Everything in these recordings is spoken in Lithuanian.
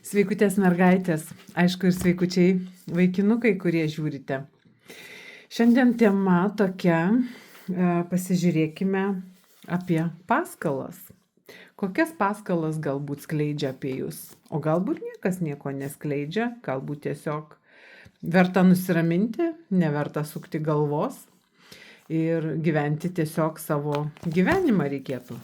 Sveikutės mergaitės, aišku ir sveikučiai vaikinukai, kurie žiūrite. Šiandien tema tokia, pasižiūrėkime apie paskalas. Kokias paskalas galbūt skleidžia apie jūs, o galbūt niekas nieko neskleidžia, galbūt tiesiog verta nusiraminti, neverta sukti galvos ir gyventi tiesiog savo gyvenimą reikėtų.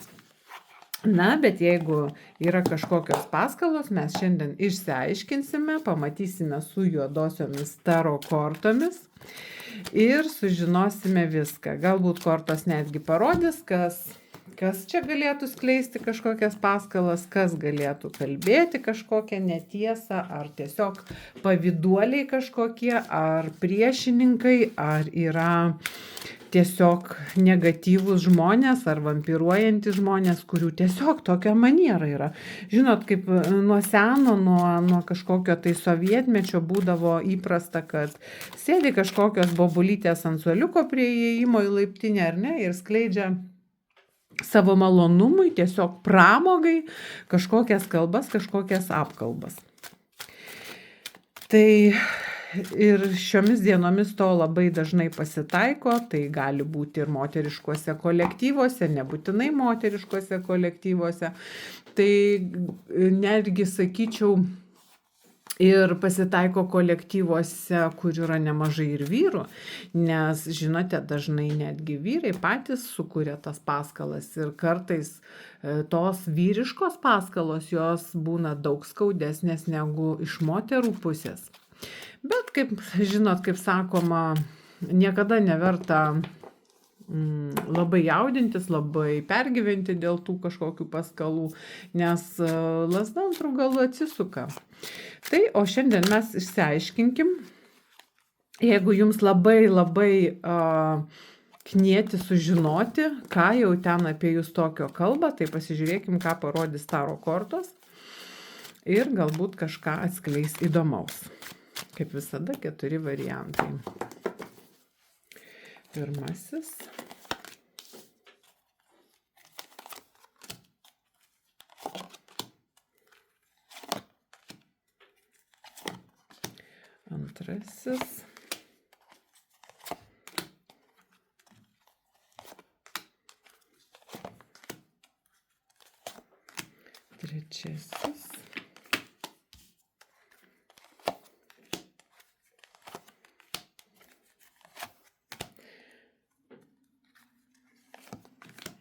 Na, bet jeigu yra kažkokios paskalos, mes šiandien išsiaiškinsime, pamatysime su juodosiomis taro kortomis ir sužinosime viską. Galbūt kortos netgi parodys, kas čia galėtų skleisti kažkokias paskalas, kas galėtų kalbėti kažkokią netiesą, ar tiesiog pavyduoliai kažkokie, ar priešininkai, ar yra tiesiog negatyvūs žmonės ar vampiruojantys žmonės, kurių tiesiog tokia maniera yra. Žinot, kaip nuo seno, nuo kažkokio tai sovietmečio būdavo įprasta, kad sėdi kažkokios bobulytės ant suoliuko prie įėjimo į laiptinę, ar ne, ir skleidžia savo malonumui, tiesiog pramogai kažkokias kalbas, kažkokias apkalbas. Tai ir šiomis dienomis to labai dažnai pasitaiko, tai gali būti ir moteriškuose kolektyvuose, nebūtinai moteriškuose kolektyvuose. Tai netgi sakyčiau, ir pasitaiko kolektyvuose, kur yra nemažai ir vyrų, nes, žinote, dažnai netgi vyrai patys sukuria tas paskalas ir kartais tos vyriškos paskalos jos būna daug skaudesnės negu iš moterų pusės. Bet, kaip žinot, kaip sakoma, niekada neverta labai jaudintis, labai pergyventi dėl tų kažkokių paskalų, nes lazda antrų galų atsisuka. Tai, o šiandien mes išsiaiškinkim, jeigu jums labai knieti sužinoti, ką jau ten apie jūs tokio kalba, tai pasižiūrėkim, ką parodys taro kortos ir galbūt kažką atskleis įdomaus. Kaip visada, 4 variantai. Pirmasis. Antrasis. Trečiasis.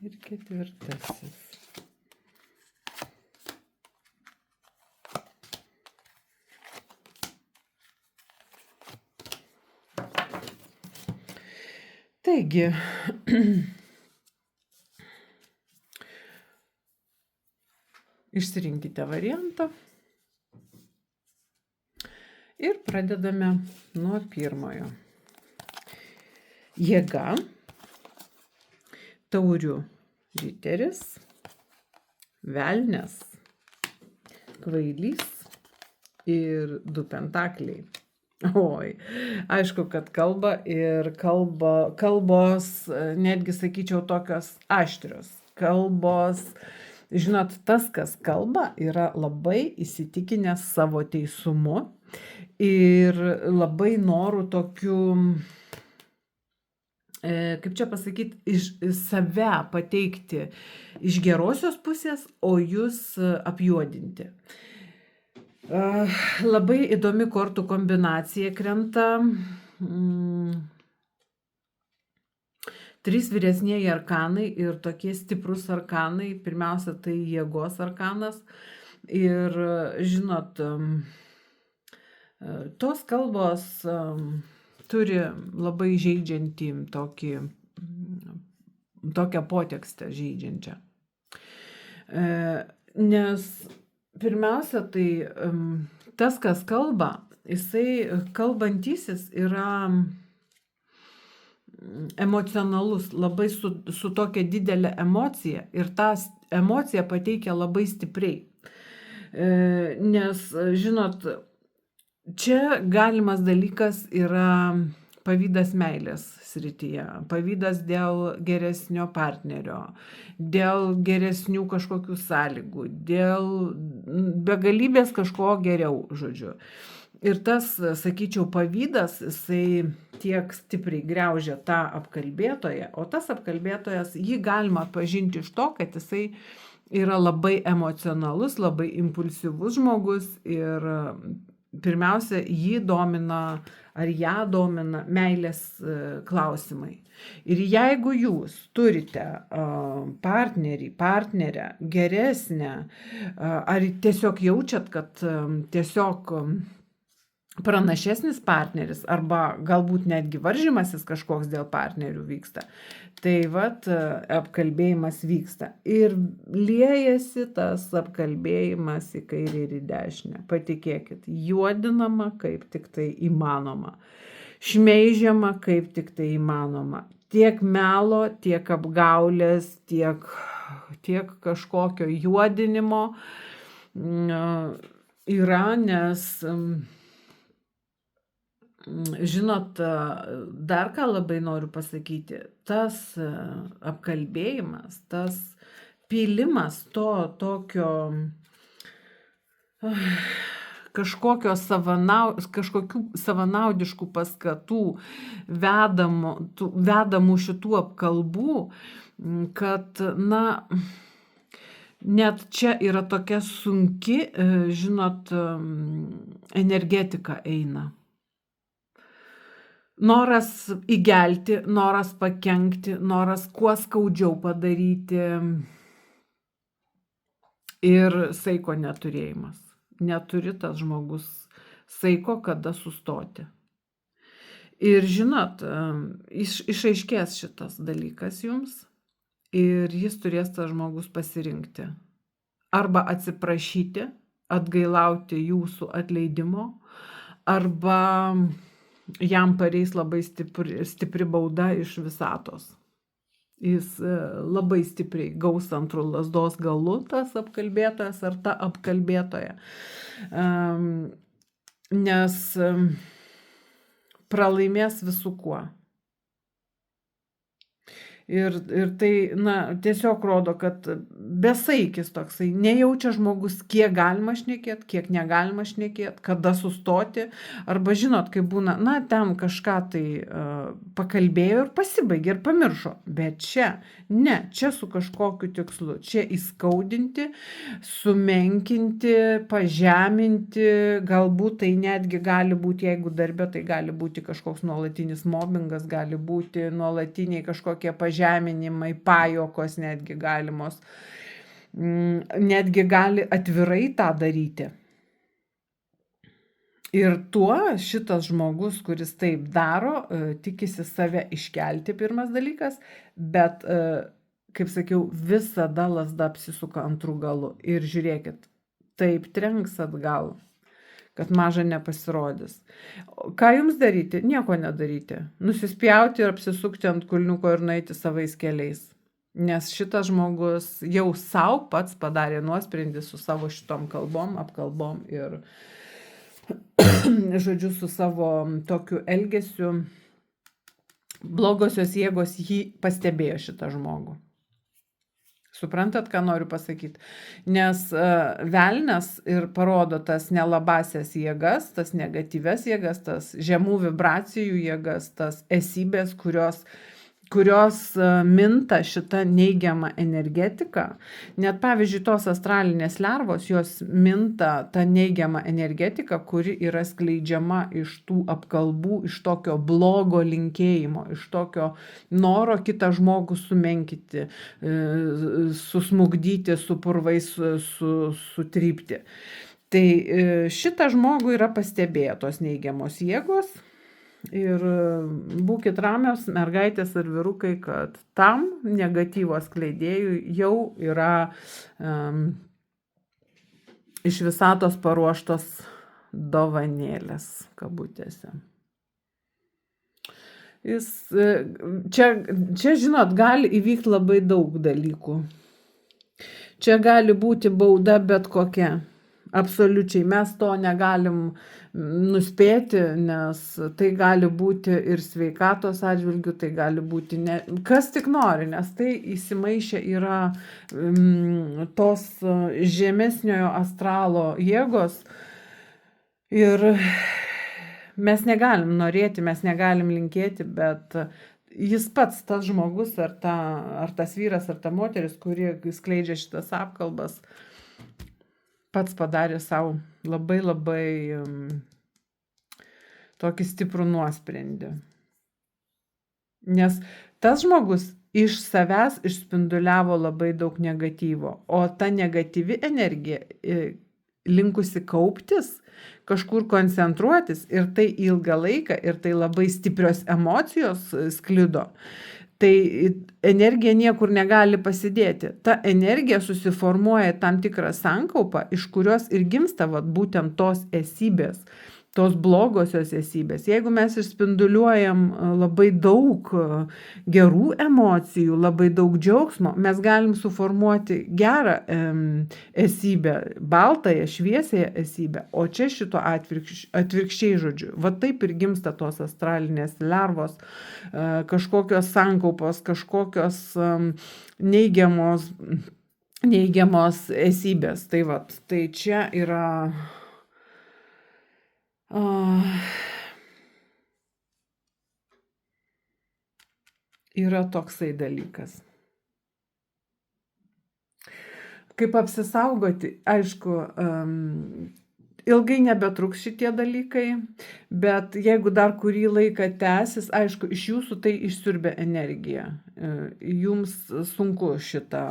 Ir ketvirtasis. Taigi, išsirinkite variantą ir pradedame nuo pirmojo. Jėga, taurių riteris, velnias, kvailys ir 2 pentakliai. Oi, aišku, kad kalba ir kalbos, netgi sakyčiau, tokios aštrios. Kalbos, žinot, tas, kas kalba, yra labai įsitikinęs savo teisumu ir labai noru tokiu, kaip čia pasakyti, iš save pateikti iš gerosios pusės, o jūs apjuodinti. Labai įdomi kortų kombinacija krenta. 3 vyresnieji arkanai ir tokie stiprus arkanai. Pirmiausia, tai jėgos arkanas. Ir žinot, tos kalbos turi labai žeidžiantį tokią potekstę žeidžiančią. Nes pirmiausia, tai tas, kas kalba, jisai kalbantysis yra emocionalus, labai su tokia didelė emocija ir tą emociją pateikia labai stipriai. Nes, žinot, čia galimas dalykas yra pavydas meilės srityje, pavydas dėl geresnio partnerio, dėl geresnių kažkokių sąlygų, dėl begalybės kažko geriau, žodžiu. Ir tas, sakyčiau, pavydas, jisai tiek stipriai griaužia tą apkalbėtoją, o tas apkalbėtojas, jį galima atpažinti iš to, kad jisai yra labai emocionalus, labai impulsyvus žmogus ir pirmiausia, jį domina ar ją domina meilės klausimai. Ir jeigu jūs turite partnerį, partnerę geresnę, ar tiesiog jaučiat, kad tiesiog pranašesnis partneris arba galbūt netgi varžymasis kažkoks dėl partnerių vyksta, tai vat apkalbėjimas vyksta. Ir liejasi tas apkalbėjimas į kairę ir į dešinę. Patikėkit, juodinama kaip tik tai įmanoma. Šmeižiama kaip tik tai įmanoma. Tiek melo, tiek apgaulės, tiek kažkokio juodinimo yra, nes žinot, dar ką labai noriu pasakyti, tas apkalbėjimas, tas pylimas to tokio kažkokių savanaudiškų paskatų vedamų šitų apkalbų, kad, net čia yra tokia sunki, žinot, energetika eina. Noras įgelti, noras pakenkti, noras kuo skaudžiau padaryti ir saiko neturėjimas. Neturi tas žmogus saiko, kada sustoti. Ir žinot, išaiškės šitas dalykas jums ir jis turės tas žmogus pasirinkti. Arba atsiprašyti, atgailauti jūsų atleidimo, arba jam pareis labai stipri bauda iš visatos. Jis labai stipriai gaus antru lazdos galu, tas apkalbėtojas ar ta apkalbėtoja. Nes pralaimės visų kuo. Ir tai, tiesiog rodo, kad besaikis toksai, nejaučia žmogus, kiek galima šnekėti, kiek negalima šnekėti, kada sustoti, arba žinot, kai būna, ten kažką tai pakalbėjo ir pasibaigė ir pamiršo, bet čia su kažkokiu tikslu, čia įskaudinti, sumenkinti, pažeminti, galbūt tai netgi gali būti, jeigu darbe, tai gali būti kažkoks nuolatinis mobbingas, gali būti nuolatiniai kažkokie pažeminimai, pajokos netgi galimos, netgi gali atvirai tą daryti. Ir tuo šitas žmogus, kuris taip daro, tikisi save iškelti, pirmas dalykas, bet, kaip sakiau, visada lazda apsisuka antrų galų. Ir žiūrėkit, taip trenks atgal, kad maža nepasirodys. Ką jums daryti? Nieko nedaryti. Nusispjauti ir apsisukti ant kulniuko ir nueiti savais keliais. Nes šitas žmogus jau sau pats padarė nuosprendį su savo šitom apkalbom ir, žodžiu, su savo tokiu elgesiu. Blogosios jėgos jį pastebėjo šitą žmogų. Suprantat, ką noriu pasakyti? Nes velnias ir parodo tas nelabasias jėgas, tas negatyvias jėgas, tas žemų vibracijų jėgas, tas esybės, kurios minta šitą neigiamą energetiką. Net pavyzdžiui, tos astralinės lervos, jos minta tą neigiamą energetiką, kuri yra skleidžiama iš tų apkalbų, iš tokio blogo linkėjimo, iš tokio noro kitą žmogų sumenkyti, susmugdyti, su purvais sutrypti. Tai šitą žmogų yra pastebėję tos neigiamos jėgos. Ir būkit ramios, mergaitės ir vyrukai, kad tam negatyvo skleidėjui jau yra iš visatos paruoštos dovanėlės, kabutėse. Čia, žinot, gali įvykti labai daug dalykų. Čia gali būti bauda bet kokia. Absoliučiai, mes to negalim nuspėti, nes tai gali būti ir sveikatos atžvilgių, tai gali būti kas tik nori, nes tai įsimaišę yra tos žemesniojo astralo jėgos ir mes negalim norėti, mes negalim linkėti, bet jis pats, tas žmogus, ar tas vyras, ar ta moteris, kuri skleidžia šitas apkalbas, pats padarė savo labai labai tokį stiprų nuosprendį. Nes tas žmogus iš savęs išspinduliavo labai daug negatyvo, o ta negatyvi energija linkusi kauptis, kažkur koncentruotis ir tai ilgą laiką ir tai labai stiprios emocijos sklido. Tai energija niekur negali pasidėti. Ta energija susiformuoja tam tikrą sankaupą, iš kurios ir gimsta būtent tos esybės, tos blogosios esybės. Jeigu mes išspinduliuojam labai daug gerų emocijų, labai daug džiaugsmo, mes galim suformuoti gerą esybę, baltąją, šviesiąją esybę. O čia šito atvirkščiai, žodžiu. Va taip ir gimsta tos astralinės lervos, kažkokios sankaupos, kažkokios neigiamos esybės. Tai va, tai čia yra toksai dalykas. Kaip apsisaugoti, aišku, ilgai nebetruks šitie dalykai, bet jeigu dar kurį laiką tęsis, aišku, iš jūsų tai išsiurbia energiją. Jums sunku šitą,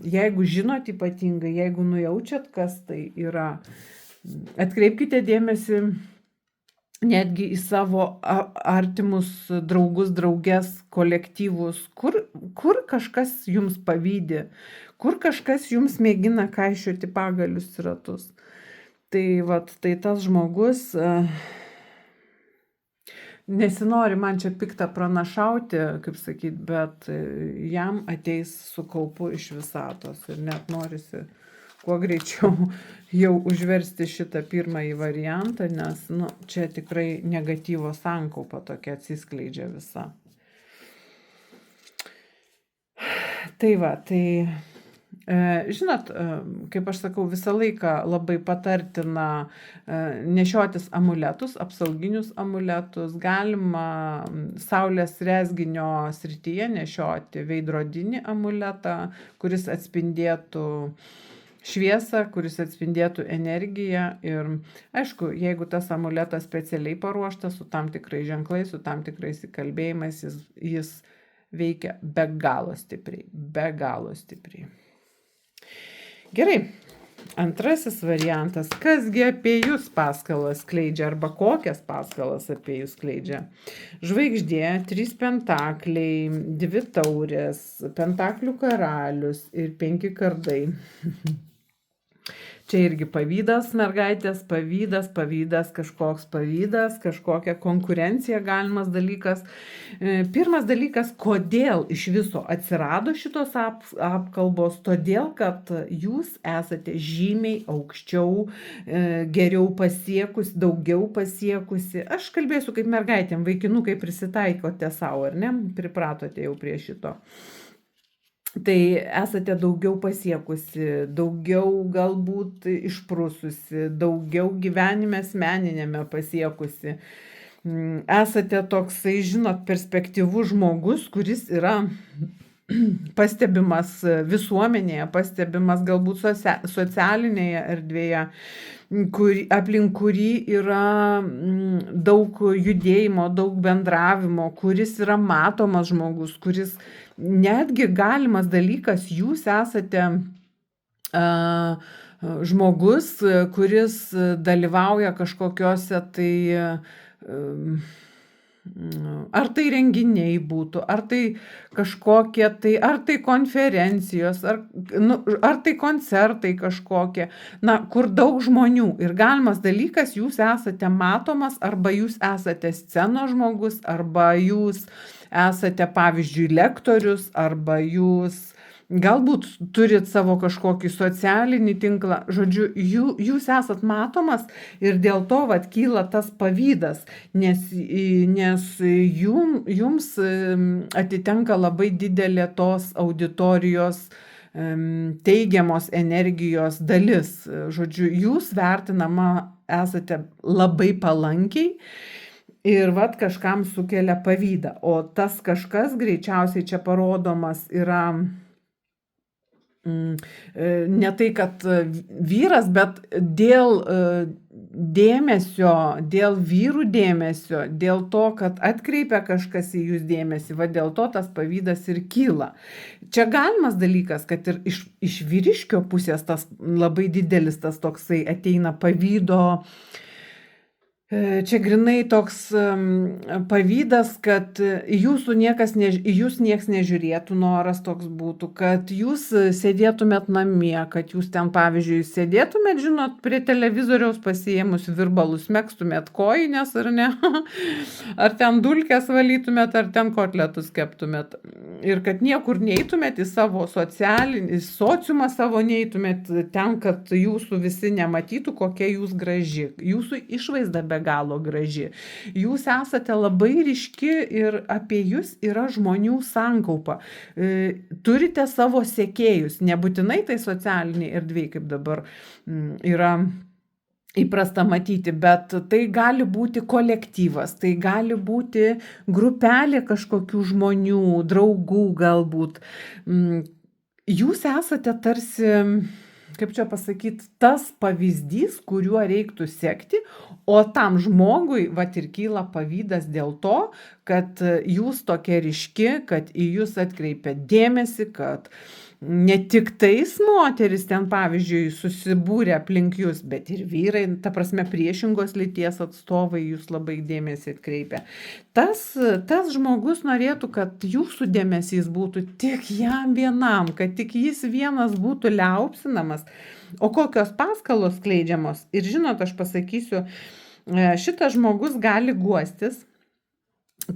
jeigu žinot ypatingai, jeigu nujaučiat, kas tai yra, atkreipkite dėmesį netgi į savo artimus draugus, drauges, kolektyvus, kur kažkas jums pavydi, kur kažkas jums mėgina kaišioti pagalius į ratus. Tai tas žmogus, nesinori man čia piktą pranašauti, kaip sakyt, bet jam ateis su kaupu iš visatos ir net norisi kuo greičiau jau užversti šitą pirmąjį variantą, nes čia tikrai negatyvo sankaupa tokia atsiskleidžia visa. Tai va, žinot, kaip aš sakau, visą laiką labai patartina nešiotis amuletus, apsauginius amuletus. Galima saulės rezginio srityje nešioti veidrodinį amuletą, kuris atspindėtų šviesą, kuris atspindėtų energiją. Ir aišku, jeigu tas amuletas specialiai paruoštas, su tam tikrais ženklais, su tam tikrais įkalbėjimais, jis veikia be galo stipriai, be galo stipriai. Gerai, antrasis variantas. Kasgi apie jūs paskalas skleidžia, arba kokias paskalas apie jūs skleidžia? Žvaigždė, 3 pentakliai, 2 taurės, pentaklių karalius ir 5 kardai. Čia irgi pavydas, mergaitės, pavydas, kažkokia konkurencija galimas dalykas. Pirmas dalykas, kodėl iš viso atsirado šitos apkalbos, todėl, kad jūs esate žymiai aukščiau, geriau pasiekusi, daugiau pasiekusi. Aš kalbėsiu kaip mergaitėm, vaikinukai prisitaikote savo, ar ne? Pripratote jau prie šito. Tai esate daugiau pasiekusi, daugiau galbūt išprususi, daugiau gyvenime asmeninėme pasiekusi. Esate toksai, žinot, perspektyvus žmogus, kuris yra pastebimas visuomenėje, pastebimas galbūt socialinėje erdvėje, aplink kurį yra daug judėjimo, daug bendravimo, kuris yra matomas žmogus, kuris netgi galimas dalykas, jūs esate žmogus, kuris dalyvauja kažkokiuose tai, ar tai renginiai būtų, ar tai kažkokie tai, ar tai konferencijos, ar tai koncertai kažkokie, kur daug žmonių. Ir galimas dalykas, jūs esate matomas, arba jūs esate scenos žmogus, arba jūs esate, pavyzdžiui, lektorius, arba jūs galbūt turit savo kažkokį socialinį tinklą, žodžiu, jūs esat matomas ir dėl to vat kyla tas pavydas, nes jums atitenka labai didelė tos auditorijos teigiamos energijos dalis. Žodžiu, jūs vertinama esate labai palankiai ir vat kažkam sukelia pavydą. O tas kažkas greičiausiai čia parodomas yra ne tai, kad vyras, bet dėl dėmesio, dėl vyrų dėmesio, dėl to, kad atkreipia kažkas į jūs dėmesį, va dėl to tas pavydas ir kyla. Čia galimas dalykas, kad ir iš vyriškio pusės tas labai didelis tas toksai ateina pavydo. Čia grinai toks pavydas, kad į jūs nieks nežiūrėtų, noras toks būtų, kad jūs sėdėtumėt namie, kad jūs ten, pavyzdžiui, sėdėtumėt, žinot, prie televizoriaus pasiėmus virbalus, mekstumėt kojines ar ne, ar ten dulkes valytumėt, ar ten kotletus keptumėt. Ir kad niekur neeitumėt į savo socialinį, sociumą savo neeitumėt ten, kad jūsų visi nematytų, kokia jūs graži. Jūsų išvaizda be galo graži. Jūs esate labai ryški ir apie jūs yra žmonių sankaupa. Turite savo sekėjus, nebūtinai tai socialiniai erdvėj, kaip dabar yra įprasta matyti, bet tai gali būti kolektyvas, tai gali būti grupelė kažkokių žmonių, draugų galbūt. Jūs esate tarsi, kaip čia pasakyti, tas pavyzdys, kuriuo reiktų sekti, o tam žmogui vat ir kyla pavydas dėl to, kad jūs tokia ryški, kad į jūs atkreipia dėmesį, kad ne tik tais moteris ten, pavyzdžiui, susibūrė aplink jūs, bet ir vyrai, ta prasme priešingos lyties atstovai jūs labai dėmesį atkreipia. Tas žmogus norėtų, kad jūsų dėmesys būtų tik jam vienam, kad tik jis vienas būtų liaupsinamas. O kokios paskalos skleidžiamos? Ir žinot, aš pasakysiu, šitas žmogus gali guostis,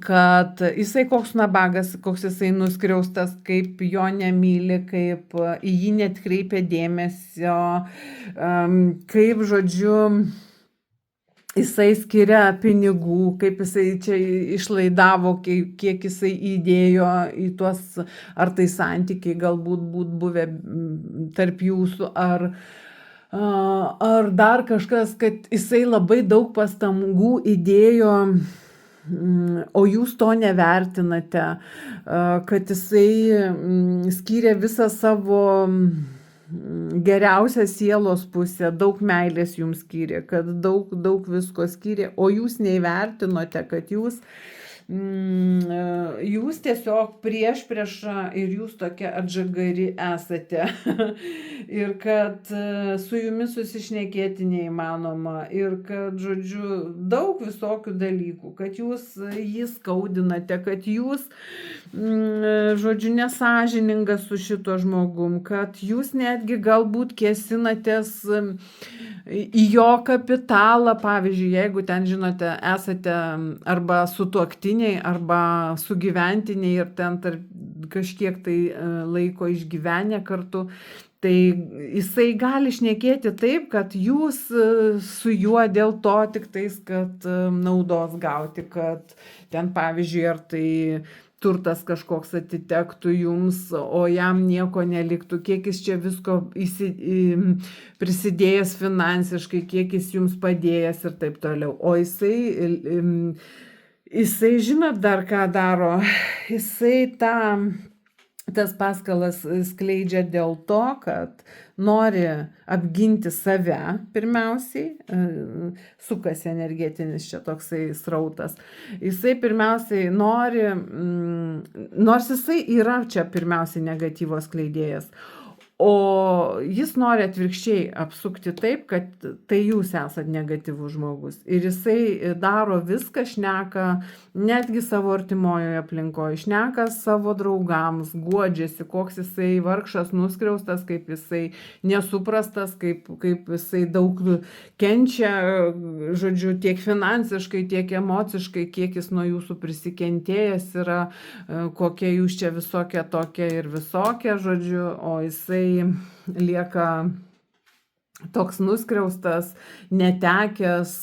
kad jisai koks nabagas, koks jisai nuskriaustas, kaip jo nemyli, kaip į jį netkreipia dėmesio, kaip, žodžiu, jisai skiria pinigų, kaip jisai čia išlaidavo, kiek jisai įdėjo į tuos, ar tai santykiai galbūt būtų buvę tarp jūsų, ar dar kažkas, kad jisai labai daug pastangų įdėjo, o jūs to nevertinate, kad jisai skyrė visą savo geriausią sielos pusę, daug meilės jums skyrė, kad daug visko skyrė, o jūs neįvertinote, kad jūs tiesiog priešprieša ir jūs tokia atžagari esate ir kad su jumis susišnekėti neįmanoma ir kad, žodžiu, daug visokių dalykų, kad jūs jį skaudinate, kad jūs, žodžiu, nesąžiningas su šito žmogum, kad jūs netgi galbūt kėsinatės į jo kapitalą, pavyzdžiui, jeigu ten, žinote, esate arba sutuoktiniai, arba sugyventiniai ir ten kažkiek tai laiko išgyvenę kartu, tai jisai gali šnekėti taip, kad jūs su juo dėl to tik tais, kad naudos gauti, kad ten, pavyzdžiui, ar tai turtas kažkoks atitektų jums, o jam nieko neliktų, kiek jis čia visko prisidėjęs finansiškai, kiek jis jums padėjęs ir taip toliau. O jisai žinot dar ką daro, jisai tas paskalas skleidžia dėl to, kad nori apginti save pirmiausiai, sukasi energetinis čia toksai srautas. Jisai pirmiausiai nori, nors jisai yra čia pirmiausiai negatyvos skleidėjas, O jis nori atvirkščiai apsukti taip, kad tai jūs esat negatyvus žmogus. Ir jisai daro viską, šneka netgi savo artimojoje aplinkoje, šneka savo draugams, guodžiasi, koks jisai vargšas, nuskriaustas, kaip jisai nesuprastas, kaip jisai daug kenčia, žodžiu, tiek finansiškai, tiek emociškai, kiek jis nuo jūsų prisikentėjęs yra, kokie jūs čia visokie tokie ir visokie, žodžiu, o jisai lieka toks nuskriaustas, netekęs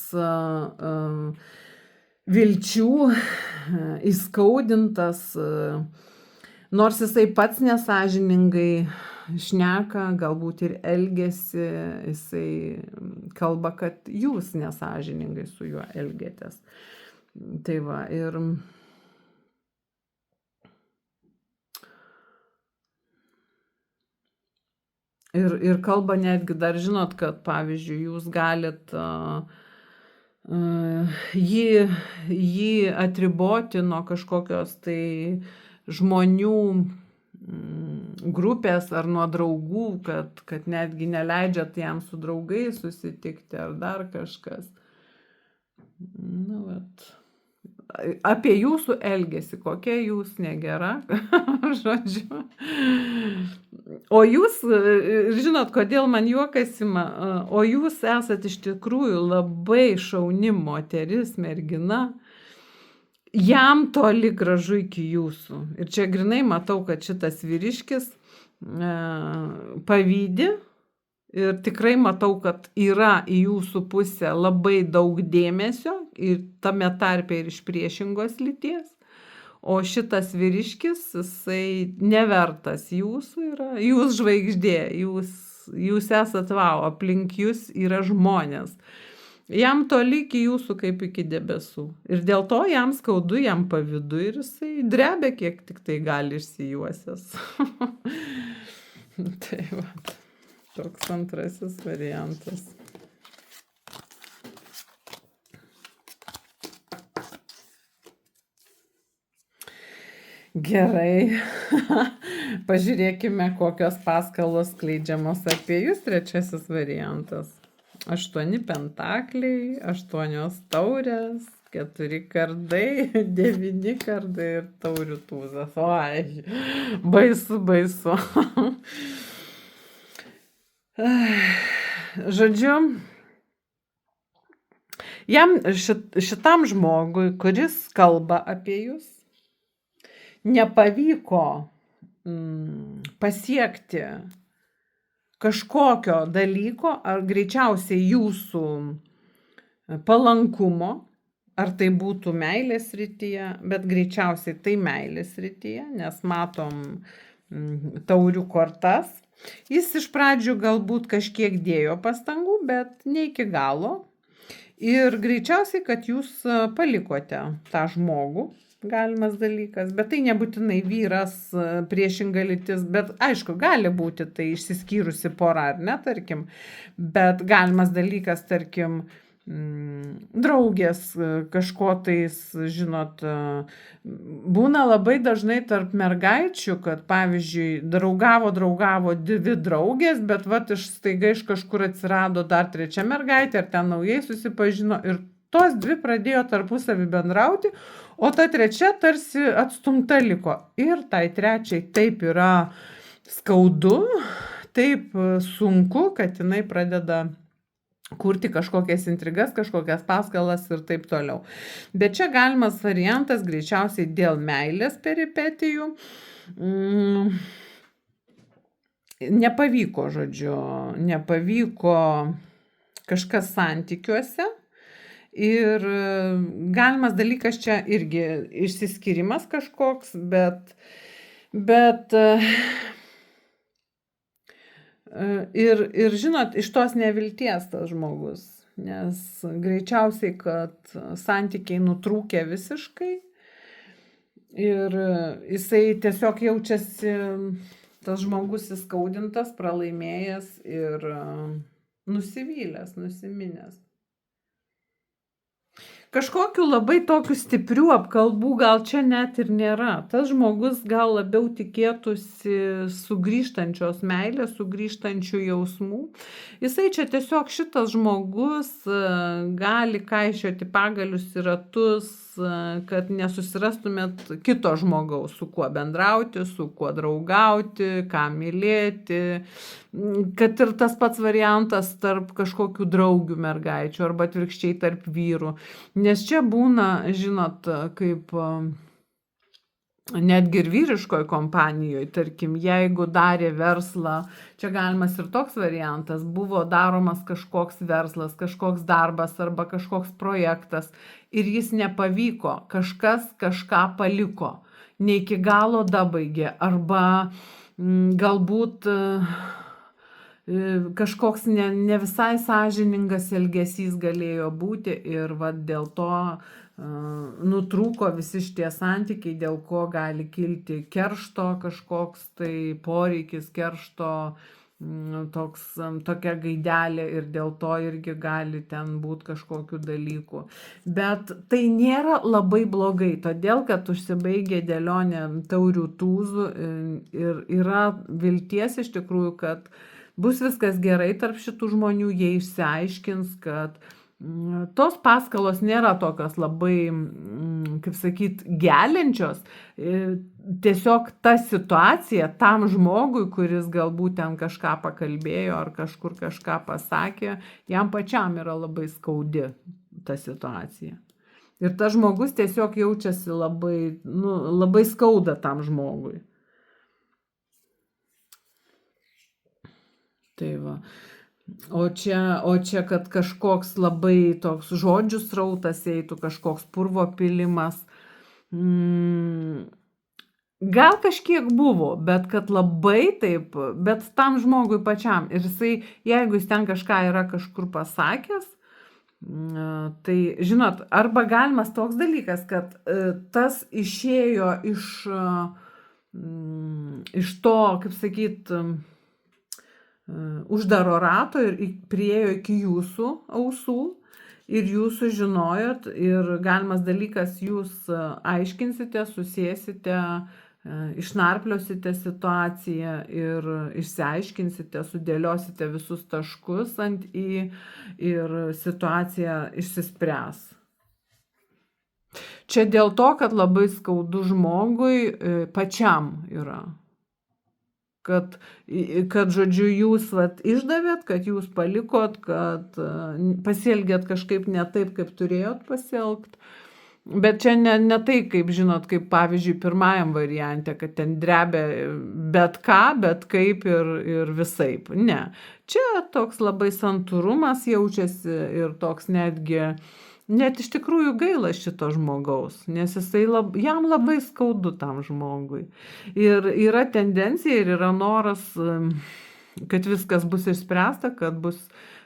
vilčių, įskaudintas, nors jisai pats nesąžiningai šneka, galbūt ir elgiasi, jisai kalba, kad jūs nesąžiningai su juo elgiatės. Tai va, ir kalba netgi dar, žinot, kad pavyzdžiui, jūs galit jį atriboti nuo kažkokios tai žmonių grupės ar nuo draugų, kad netgi neleidžiat jam su draugais susitikti ar dar kažkas. Nu, vat. Apie jūsų elgesį, kokia jūs negera, žodžiu. O jūs, žinot, kodėl man juokas ima, o jūs esat iš tikrųjų labai šauni moteris, mergina, jam toli gražu iki jūsų. Ir čia grinai matau, kad šitas vyriškis pavydi. Ir tikrai matau, kad yra į jūsų pusę labai daug dėmesio ir tame tarpe ir iš priešingos lyties. O šitas vyriškis, jisai nevertas jūsų yra, jūs žvaigždė, jūs esat vau, aplink jūs yra žmonės. Jam toli iki jūsų kaip iki debesų. Ir dėl to jam skaudu, jam pavydu ir jisai drebia, kiek tik tai gali išsijuosęs. Tai va. Toks antrasis variantas. Gerai. Pažiūrėkime, kokios paskalos skleidžiamos apie jūs. Trečiasis variantas. 8 pentakliai, 8 taurės, 4 kardai, 9 kardai ir taurių tūzas. Oi, baisu. Žodžiu, jam šitam žmogui, kuris kalba apie jūs, nepavyko pasiekti kažkokio dalyko, ar greičiausiai jūsų palankumo, ar tai būtų meilės srityje, bet greičiausiai tai meilės srityje, nes matom taurių kortas. Jis iš pradžių galbūt kažkiek dėjo pastangų, bet ne iki galo. Ir greičiausiai, kad jūs palikote tą žmogų, galimas dalykas. Bet tai nebūtinai vyras, priešinga lytis, bet aišku, gali būti tai išsiskyrusi pora, ar ne, tarkim. Bet galimas dalykas, tarkim, draugės kažko tais, žinot, būna labai dažnai tarp mergaičių, kad pavyzdžiui draugavo dvi draugės, bet vat staiga iš kažkur atsirado dar trečia mergaitė, ar ten naujai susipažino ir tos dvi pradėjo tarpusavį bendrauti, o ta trečia tarsi atstumta liko. Ir tai trečiai taip yra skaudu, taip sunku, kad jinai pradeda kurti kažkokias intrigas, kažkokias paskalas ir taip toliau. Bet čia galimas variantas greičiausiai dėl meilės peripetijų. Nepavyko, žodžiu, kažkas santykiuose. Ir galimas dalykas čia irgi išsiskyrimas kažkoks, bet ir žinot, iš tos nevilties tas žmogus, nes greičiausiai, kad santykiai nutrūkė visiškai ir jisai tiesiog jaučiasi tas žmogus įskaudintas, pralaimėjęs ir nusivylęs, nusiminęs. kažkokių labai tokių stiprių apkalbų gal čia net ir nėra. Tas žmogus gal labiau tikėtųsi sugrįžtančios meilės, sugrįžtančių jausmų. Jisai čia tiesiog šitas žmogus gali kaišioti pagalius į ratus, kad nesusirastumėt kito žmogaus, su kuo bendrauti, su kuo draugauti, ką mylėti. Kad ir tas pats variantas tarp kažkokių draugių mergaičių arba atvirkščiai tarp vyrų. Nes čia būna, žinot, kaip netgi ir vyriškoj kompanijoje, tarkim, jeigu darė verslą, čia galimas ir toks variantas, buvo daromas kažkoks verslas, kažkoks darbas arba kažkoks projektas ir jis nepavyko, kažkas kažką paliko, ne iki galo dabaigė arba galbūt kažkoks ne visai sąžiningas elgesys galėjo būti ir dėl to nutrūko visi šitie santykiai, dėl ko gali kilti keršto kažkoks tai poreikis, keršto tokia gaidelė ir dėl to irgi gali ten būti kažkokių dalykų. Bet tai nėra labai blogai, todėl kad užsibaigė dėlionė taurių tūzų ir yra vilties iš tikrųjų, kad bus viskas gerai tarp šitų žmonių, jie išsiaiškins, kad tos paskalos nėra tokios labai, kaip sakyt, geliančios. Tiesiog ta situacija tam žmogui, kuris galbūt ten kažką pakalbėjo ar kažkur kažką pasakė, jam pačiam yra labai skaudi ta situacija. Ir tas žmogus tiesiog jaučiasi labai skauda tam žmogui. Tai va. O čia, kad kažkoks labai toks žodžių srautas eitų, kažkoks purvo pilimas. Gal kažkiek buvo, bet kad labai taip, bet tam žmogui pačiam. Ir jisai, jeigu jis ten kažką yra kažkur pasakęs, tai, žinot, arba galimas toks dalykas, kad tas išėjo iš to, kaip sakyt, uždaro rato ir priėjo iki jūsų ausų ir jūs sužinojot ir galimas dalykas, jūs aiškinsite, susėsite, išnarpliosite situaciją ir išsiaiškinsite, sudėliosite visus taškus ant i ir situacija išsispręs. Čia dėl to, kad labai skaudu žmogui pačiam yra. Kad žodžiu, jūs išdavėt, kad jūs palikot, kad pasielgėt kažkaip ne taip, kaip turėjot pasielgti. Bet čia ne tai, kaip žinot, kaip pavyzdžiui pirmajam variante, kad ten drebia bet ką, bet kaip ir visaip. Ne. Čia toks labai santūrumas jaučiasi ir toks net iš tikrųjų gaila šito žmogaus, nes jam labai skaudu tam žmogui. Ir yra tendencija ir yra noras, kad viskas bus išspręsta, kad bus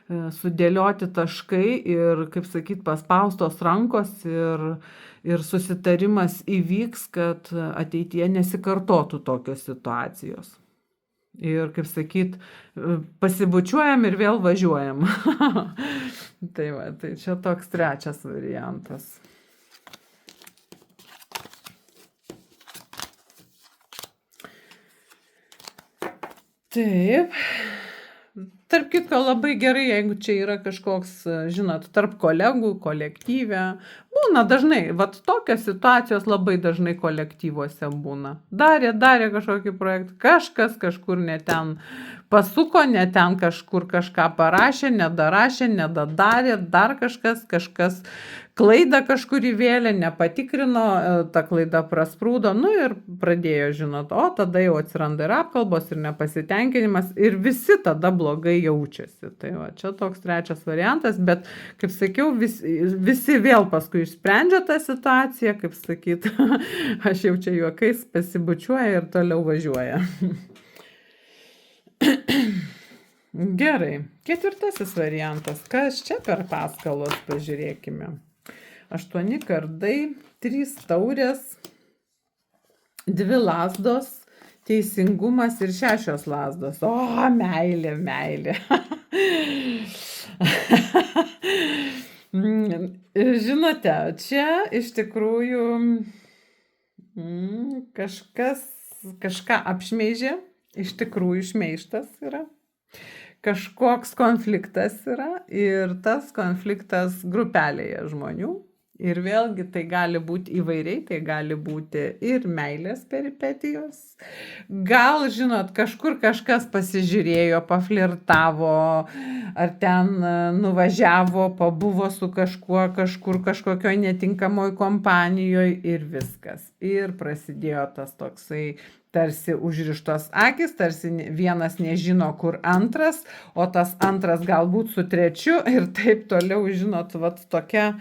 sudėlioti taškai ir, kaip sakyt, paspaustos rankos ir susitarimas įvyks, kad ateityje nesikartotų tokios situacijos. Ir, kaip sakyt, pasibučiuojam ir vėl važiuojam. Tai čia toks trečias variantas. Taip. Tarp kitko, labai gerai, jeigu čia yra kažkoks, žinot, tarp kolegų, kolektyve. Būna dažnai, tokios situacijos labai dažnai kolektyvuose būna. Darė kažkokį projektą, kažkas kažkur ne ten pasuko, ne ten kažkur kažką parašė, nedarašė, nedadarė, dar kažkas klaidą kažkur įvėlė, nepatikrino, ta klaida prasprūdo, ir pradėjo, žinot, o tada jau atsiranda ir apkalbos, ir nepasitenkinimas, ir visi tada blogai jaučiasi. Tai čia toks trečias variantas, bet, kaip sakiau, visi vėl paskui išsprendžia tą situaciją, kaip sakyt, aš jau čia juokais pasibučiuoja ir toliau važiuoja. Gerai, ketvirtasis variantas. Kas čia per paskalos, pažiūrėkime. 8 kardai, 3 taurės, 2 lazdos, teisingumas ir 6 lazdos. O, meilė. žinote, čia iš tikrųjų kažką apšmeižė, iš tikrųjų šmeižtas yra. Kažkoks konfliktas yra ir tas konfliktas grupelėje žmonių. Ir vėlgi tai gali būti įvairiai, tai gali būti ir meilės peripetijos. Gal, žinot, kažkur kažkas pasižiūrėjo, paflirtavo, ar ten nuvažiavo, pabuvo su kažkuo, kažkur kažkokioj netinkamoj kompanijoje ir viskas. Ir prasidėjo tas toksai tarsi užrištos akys, tarsi vienas nežino, kur antras, o tas antras galbūt su trečiu ir taip toliau, žinot, vat tokia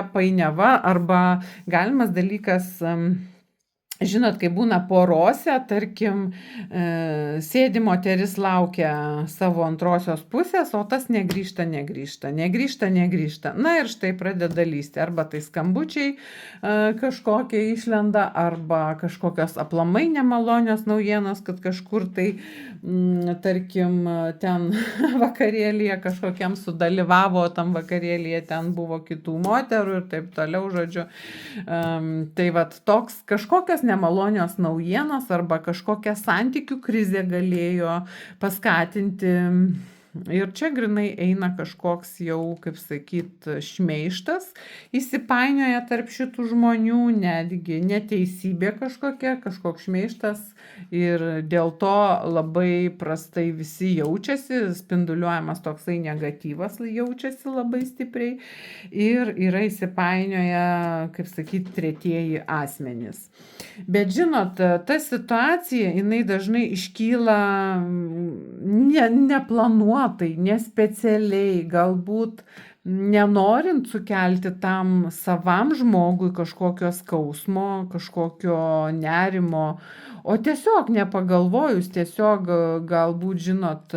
painiava arba galimas dalykas, žinot, kai būna porose, tarkim, sėdi moteris laukia savo antrosios pusės, o tas negrįžta. Na ir štai pradeda lysti. Arba tai skambučiai kažkokie išlenda, arba kažkokios aplamai nemalonios naujienos, kad kažkur tai, tarkim, ten vakarėlyje kažkokiam sudalyvavo, tam vakarėlyje ten buvo kitų moterų ir taip toliau, žodžiu. Tai vat toks kažkokios nemalonios naujienos arba kažkokia santykių krizė galėjo paskatinti. Ir čia grinai eina kažkoks jau, kaip sakyt, šmeižtas, įsipainioja tarp šitų žmonių, netgi neteisybė kažkoks šmeižtas ir dėl to labai prastai visi jaučiasi, spinduliuojamas toksai negatyvas jaučiasi labai stipriai ir yra įsipainioja, kaip sakyt, tretieji asmenys. Bet žinot, ta situacija, jinai dažnai iškyla neplanuotai, nespecialiai, galbūt nenorint sukelti tam savam žmogui kažkokio skausmo, kažkokio nerimo, o tiesiog nepagalvojus, tiesiog galbūt, žinot,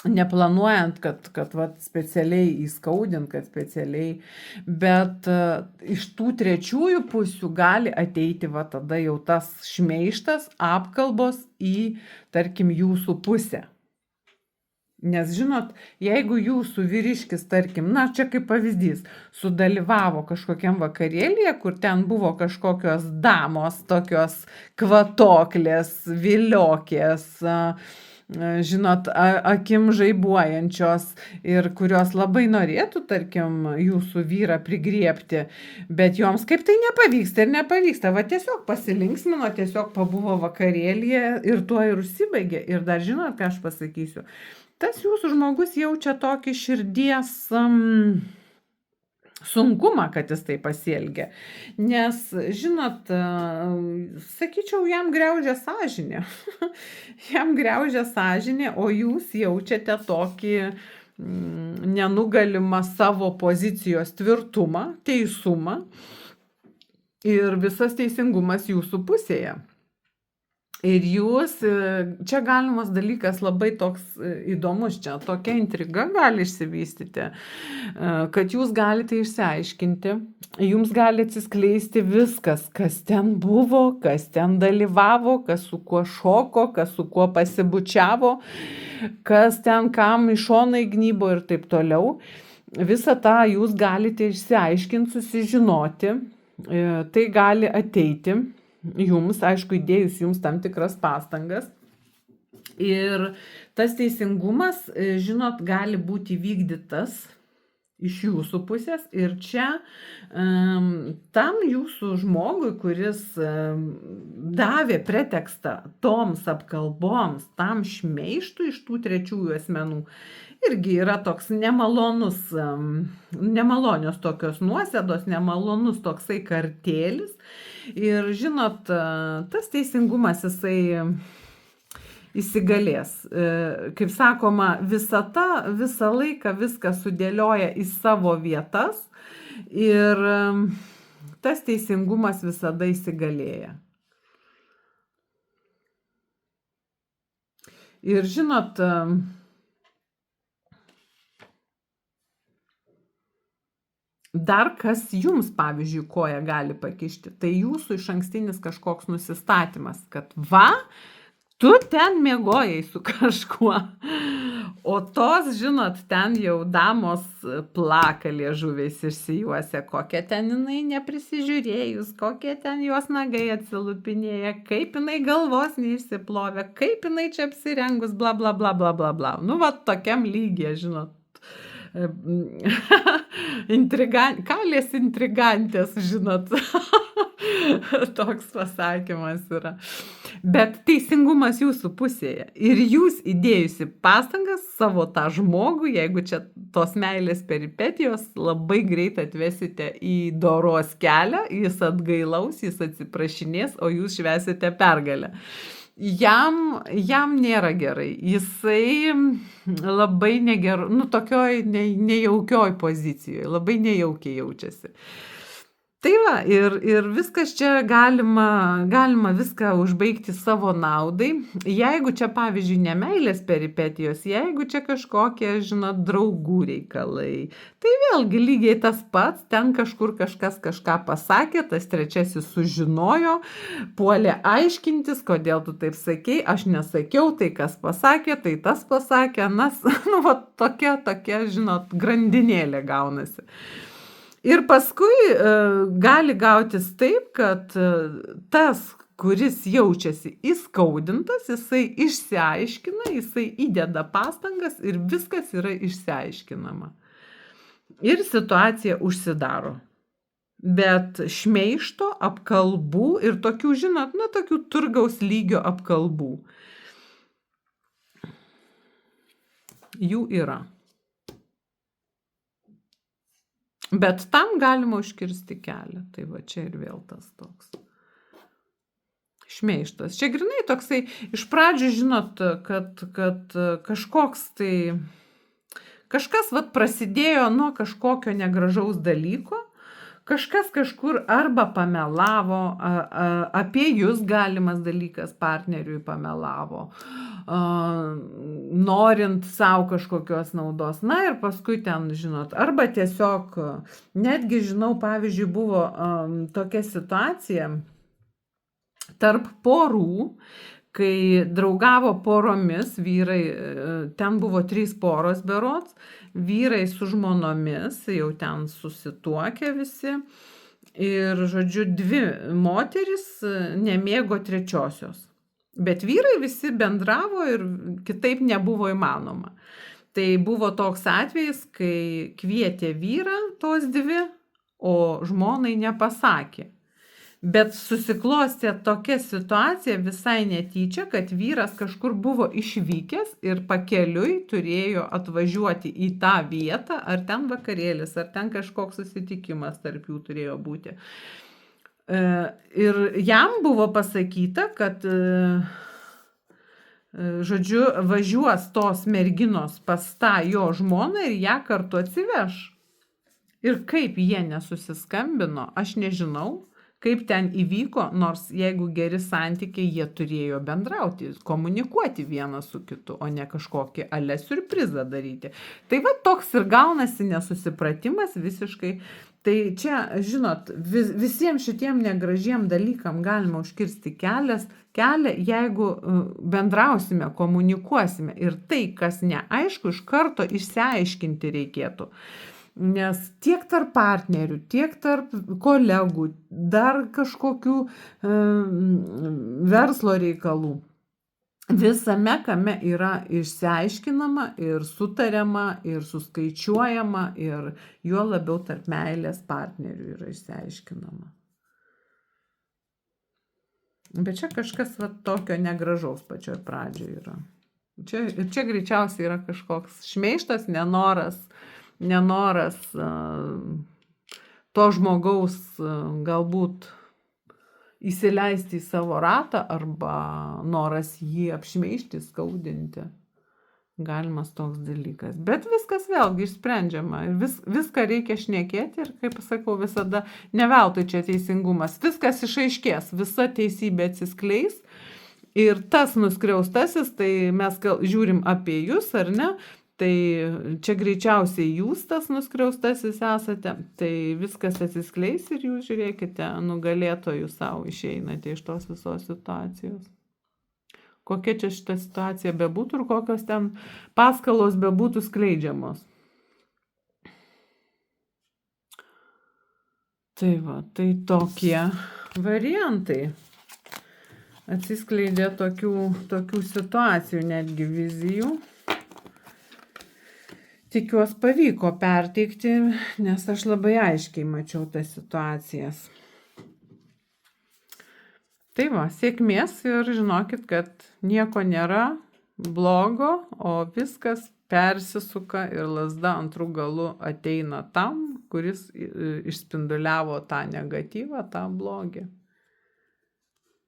neplanuojant, kad vat, specialiai įskaudint, kad specialiai, bet iš tų trečiųjų pusių gali ateiti va tada jau tas šmeižtas, apkalbos į, tarkim, jūsų pusę. Nes, žinot, jeigu jūsų vyriškis, tarkim, na, čia kaip pavyzdys, sudalyvavo kažkokiam vakarėlyje, kur ten buvo kažkokios damos, tokios kvatoklės, viliokės, žinot, akim žaibuojančios ir kurios labai norėtų, tarkim, jūsų vyrą prigriebti, bet joms kaip tai nepavyksta, va tiesiog pasilinksmino, tiesiog pabuvo vakarėlyje ir tuo ir užsibaigė. Ir dar žinot, ką aš pasakysiu, tas jūsų žmogus jaučia tokį širdies sunkumą, kad jis tai pasielgia. Nes, žinot, sakyčiau, jam griaužia sąžinė. Jam griaužia sąžinė, o jūs jaučiate tokį nenugalimą savo pozicijos tvirtumą, teisumą ir visas teisingumas jūsų pusėje. Ir jūs, čia galimas dalykas labai toks įdomus, čia tokia intriga gali išsivystyti, kad jūs galite išsiaiškinti, jums gali atsiskleisti viskas, kas ten buvo, kas ten dalyvavo, kas su kuo šoko, kas su kuo pasibučiavo, kas ten kam iš šono įgnybo ir taip toliau. Visą tą jūs galite išsiaiškinti, susižinoti, tai gali ateiti jums, aišku, įdėjus jums tam tikras pastangas. Ir tas teisingumas, žinot, gali būti įvykdytas iš jūsų pusės. Ir čia tam jūsų žmogui, kuris davė pretekstą toms apkalboms, tam šmeižtui iš tų trečiųjų asmenų, irgi yra toks nemalonios tokios nuosėdos, nemalonus toksai kartėlis. Ir žinot, tas teisingumas jisai įsigalės. Kaip sakoma, visata visą laiką viską sudėlioja į savo vietas ir tas teisingumas visada įsigalėja. Ir žinot, dar kas jums, pavyzdžiui, koją gali pakišti, tai jūsų išankstinis kažkoks nusistatymas, kad va, tu ten miegojai su kažkuo, O tos, žinot, ten jau damos plaka liežuviais išsijuosia, kokia ten jinai neprisižiūrėjus, kokie ten jos nagai atsilupinėja, kaip jinai galvos neišsiplovė, kaip jinai čia apsirengus, bla bla bla bla bla bla. Nu, va, tokiam lygiai, žinot. Kalės intrigantės, žinot. Toks pasakymas yra. Bet teisingumas jūsų pusėje. Ir jūs įdėjusi pastangas savo tą žmogų, jeigu čia tos meilės peripetijos, labai greit atvesite į doros kelią, jis atgailaus, jis atsiprašinės, o jūs švesite pergalę. Jam nėra gerai. Jisai labai negerai, nu tokioj nejaukioj pozicijoje, labai nejaukiai jaučiasi. Tai va, ir viskas čia galima viską užbaigti savo naudai. Jeigu čia, pavyzdžiui, ne meilės peripetijos, jeigu čia kažkokie, žinot, draugų reikalai, tai vėlgi lygiai tas pats, ten kažkur kažkas kažką pasakė, tas trečiasis sužinojo, puolė aiškintis, kodėl tu taip sakei, aš nesakiau, tai kas pasakė, tai tas pasakė, nu, va, tokia, žinot, grandinėlė gaunasi. Ir paskui gali gautis taip, kad tas, kuris jaučiasi įskaudintas, jisai išsiaiškina, jisai įdeda pastangas ir viskas yra išsiaiškinama. Ir situacija užsidaro. Bet šmeižto, apkalbų ir tokių, žinot, tokių turgaus lygio apkalbų. Jų yra. Bet tam galima užkirsti kelią. Tai va čia ir vėl tas toks šmeižtas. Čia grinai toksai, iš pradžių žinot, kad kažkoks tai, kažkas vat prasidėjo nuo kažkokio negražaus dalyko, kažkas kažkur arba pamelavo, apie jūs galimas dalykas partneriui pamelavo, norint savo kažkokios naudos. Na ir paskui ten, žinot, arba tiesiog, netgi žinau, pavyzdžiui, buvo tokia situacija tarp porų, kai draugavo poromis, vyrai, ten buvo 3 poros berods, vyrai su žmonomis, jau ten susituokę visi, ir, žodžiu, 2 moteris nemėgo trečiosios. Bet vyrai visi bendravo ir kitaip nebuvo įmanoma. Tai buvo toks atvejis, kai kvietė vyrą tos 2, o žmonai nepasakė. Bet susiklostė tokia situacija visai netyčia, kad vyras kažkur buvo išvykęs ir pakeliui turėjo atvažiuoti į tą vietą, ar ten vakarėlis, ar ten kažkoks susitikimas tarp jų turėjo būti. Ir jam buvo pasakyta, kad, žodžiu, važiuos tos merginos pas tą jo žmoną ir ją kartu atsiveš. Ir kaip jie nesusiskambino, aš nežinau, kaip ten įvyko, nors jeigu geri santykiai, jie turėjo bendrauti, komunikuoti vienas su kitu, o ne kažkokį ale siurprizą daryti. Tai va toks ir gaunasi nesusipratimas visiškai. Tai čia, žinot, visiems šitiem negražiem dalykam galima užkirsti kelią, jeigu bendrausime, komunikuosime. Ir tai, kas neaišku, iš karto išsiaiškinti reikėtų. Nes tiek tarp partnerių, tiek tarp kolegų, dar kažkokių verslo reikalų, visame kame yra išsiaiškinama ir sutariama ir suskaičiuojama ir juo labiau tarp meilės partnerių yra išsiaiškinama. Bet čia kažkas va tokio negražaus pačioj pradžioje yra. Čia greičiausiai yra kažkoks šmeižtas, nenoras to žmogaus galbūt įsileisti į savo ratą arba noras jį apšmeižti, skaudinti. Galimas toks dalykas. Bet viskas vėlgi išsprendžiama. Ir viską reikia šnekėti ir, kaip sakau, visada ne veltui čia teisingumas. Viskas išaiškės, visa teisybė atsiskleis. Ir tas nuskriaustasis, tai mes žiūrim apie jūs, ar ne? Tai čia greičiausiai jūs tas nuskriaustasis esate, tai viskas atsiskleis ir jūs žiūrėkite, nugalėtojų savo išeinate iš tos visos situacijos. kokia čia šita situacija bebūtų ir kokios ten paskalos bebūtų skleidžiamos. Tai va, tai tokie variantai. Atsiskleidė tokių situacijų, netgi vizijų. Tikiuosi pavyko perteikti, nes aš labai aiškiai mačiau tas situacijas. Tai va, sėkmės ir žinokit, kad nieko nėra blogo, o viskas persisuka ir lazda antrų galų ateina tam, kuris išspinduliavo tą negatyvą, tą blogį.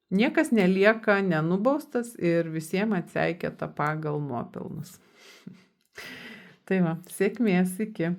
Niekas nelieka nenubaustas ir visiems atseikėta pagal nuopelnus. Tai va, sėkmės, iki.